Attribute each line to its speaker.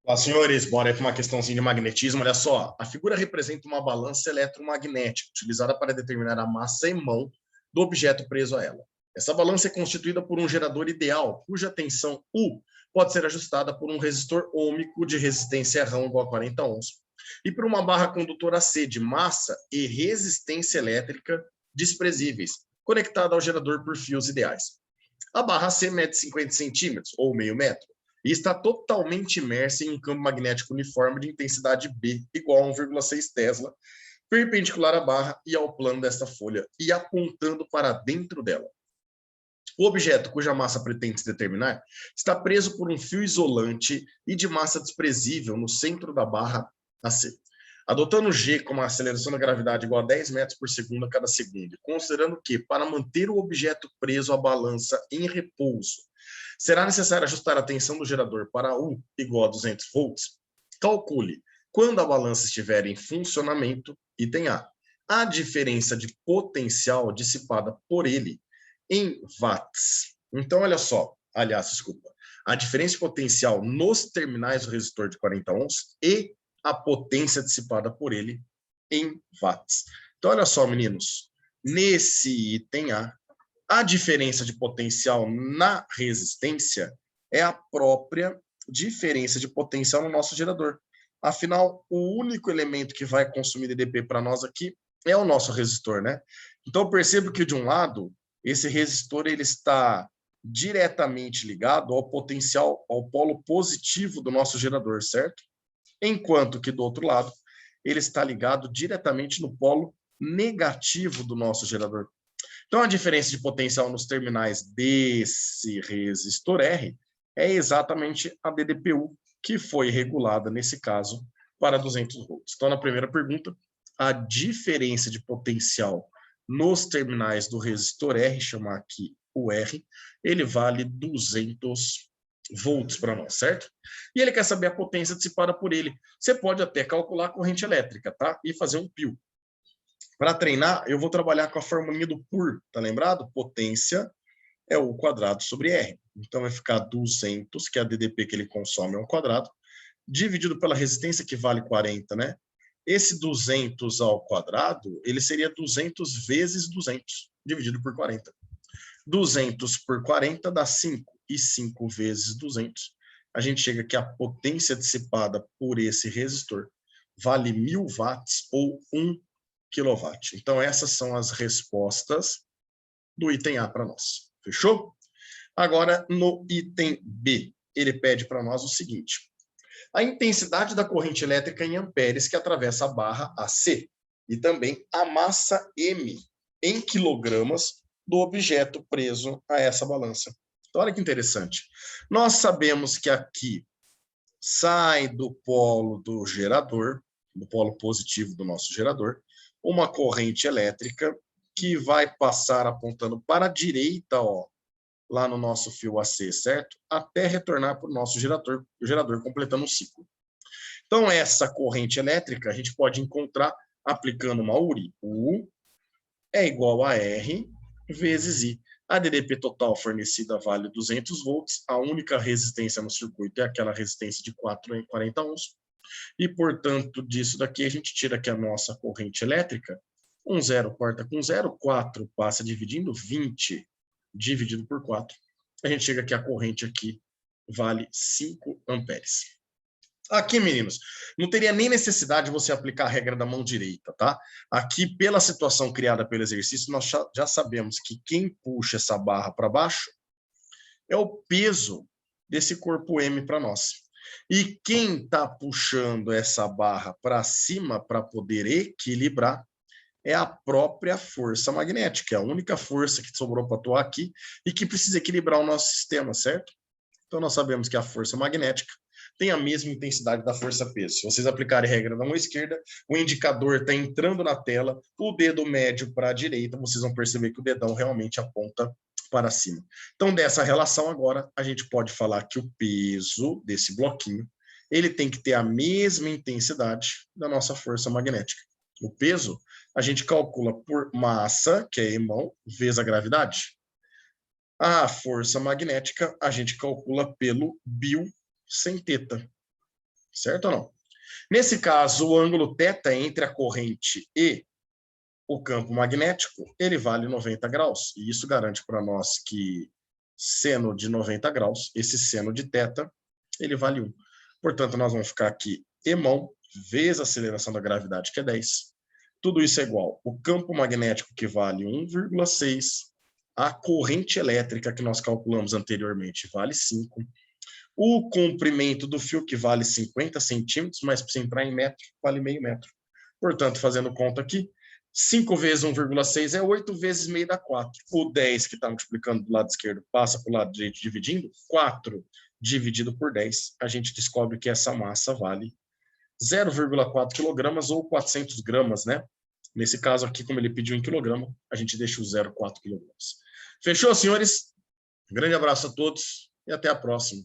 Speaker 1: Olá, senhores, bora aí para uma questãozinha de magnetismo. Olha só, a figura representa uma balança eletromagnética utilizada para determinar a massa e mão do objeto preso a ela. Essa balança é constituída por um gerador ideal, cuja tensão U pode ser ajustada por um resistor ôhmico de resistência Rão igual a 40 ohms e por uma barra condutora C de massa e resistência elétrica desprezíveis, conectada ao gerador por fios ideais. A barra C mede 50 centímetros, ou meio metro, e está totalmente imersa em um campo magnético uniforme de intensidade B igual a 1,6 Tesla, perpendicular à barra e ao plano desta folha, e apontando para dentro dela. O objeto, cuja massa pretende-se determinar, está preso por um fio isolante e de massa desprezível no centro da barra AC. Adotando G como a aceleração da gravidade igual a 10 metros por segundo a cada segundo, considerando que, para manter o objeto preso à balança em repouso, será necessário ajustar a tensão do gerador para U igual a 200 volts, calcule, quando a balança estiver em funcionamento, item A diferença de potencial dissipada por ele em watts. Então, olha só, a diferença de potencial nos terminais do resistor de 40 ohms e a potência dissipada por ele em watts. Então, olha só, meninos, nesse item a diferença de potencial na resistência é a própria diferença de potencial no nosso gerador. Afinal, o único elemento que vai consumir DDP para nós aqui é o nosso resistor, né? Então, percebo que, de um lado, esse resistor ele está diretamente ligado ao potencial, ao polo positivo do nosso gerador, certo? Enquanto que, do outro lado, ele está ligado diretamente no polo negativo do nosso gerador. Então, a diferença de potencial nos terminais desse resistor R é exatamente a DDPU, que foi regulada, nesse caso, para 200 volts. Então, na primeira pergunta, a diferença de potencial nos terminais do resistor R, chamar aqui o R, ele vale 200 volts para nós, certo? E ele quer saber a potência dissipada por ele. Você pode até calcular a corrente elétrica, tá? E fazer um pio. Para treinar, eu vou trabalhar com a formulinha do PUR, tá lembrado? Potência é U quadrado sobre R. Então, vai ficar 200, que é a DDP que ele consome ao quadrado, dividido pela resistência, que vale 40, né? Esse 200 ao quadrado, ele seria 200 vezes 200, dividido por 40. 200 por 40 dá 5, e 5 vezes 200, a gente chega que a potência dissipada por esse resistor vale 1000 watts ou 1 kW. Então, essas são as respostas do item A para nós. Fechou? Agora, no item B, ele pede para nós o seguinte: a intensidade da corrente elétrica em amperes que atravessa a barra AC e também a massa M em quilogramas do objeto preso a essa balança. Então, olha que interessante. Nós sabemos que aqui sai do polo do gerador, do polo positivo do nosso gerador, uma corrente elétrica que vai passar apontando para a direita, ó, lá no nosso fio AC, certo? Até retornar para o nosso gerador completando um ciclo. Então, essa corrente elétrica a gente pode encontrar aplicando uma URI. U é igual a R vezes I. A DDP total fornecida vale 200 volts, a única resistência no circuito é aquela resistência de 40 ohms, e, portanto, disso daqui a gente tira aqui a nossa corrente elétrica, 0 corta com 0, 4 passa dividindo, 20 dividido por 4. A gente chega que a corrente aqui vale 5 amperes. Aqui, meninos, não teria nem necessidade de você aplicar a regra da mão direita, tá? Aqui, pela situação criada pelo exercício, nós já sabemos que quem puxa essa barra para baixo é o peso desse corpo M para nós. E quem está puxando essa barra para cima para poder equilibrar é a própria força magnética, é a única força que sobrou para atuar aqui e que precisa equilibrar o nosso sistema, certo? Então, nós sabemos que a força magnética tem a mesma intensidade da força-peso. Se vocês aplicarem a regra da mão esquerda, o indicador está entrando na tela, o dedo médio para a direita, vocês vão perceber que o dedão realmente aponta para cima. Então, dessa relação agora, a gente pode falar que o peso desse bloquinho, ele tem que ter a mesma intensidade da nossa força magnética. O peso, a gente calcula por massa, que é imão, vezes a gravidade. A força magnética, a gente calcula pelo Bill, sem θ. Certo ou não? Nesse caso, o ângulo θ entre a corrente e o campo magnético, ele vale 90 graus. E isso garante para nós que seno de 90 graus, esse seno de θ, ele vale 1. Portanto, nós vamos ficar aqui Emão vezes a aceleração da gravidade, que é 10. Tudo isso é igual. O campo magnético, que vale 1,6. A corrente elétrica, que nós calculamos anteriormente, vale 5. O comprimento do fio, que vale 50 centímetros, mas para entrar em metro, vale meio metro. Portanto, fazendo conta aqui, 5 vezes 1,6 é 8 vezes meio dá 4. O 10, que está multiplicando do lado esquerdo, passa para o lado direito dividindo. 4 dividido por 10, a gente descobre que essa massa vale 0,4 quilogramas ou 400 gramas, né? Nesse caso aqui, como ele pediu em quilograma, a gente deixa o 0,4 quilogramas. Fechou, senhores? Um grande abraço a todos e até a próxima.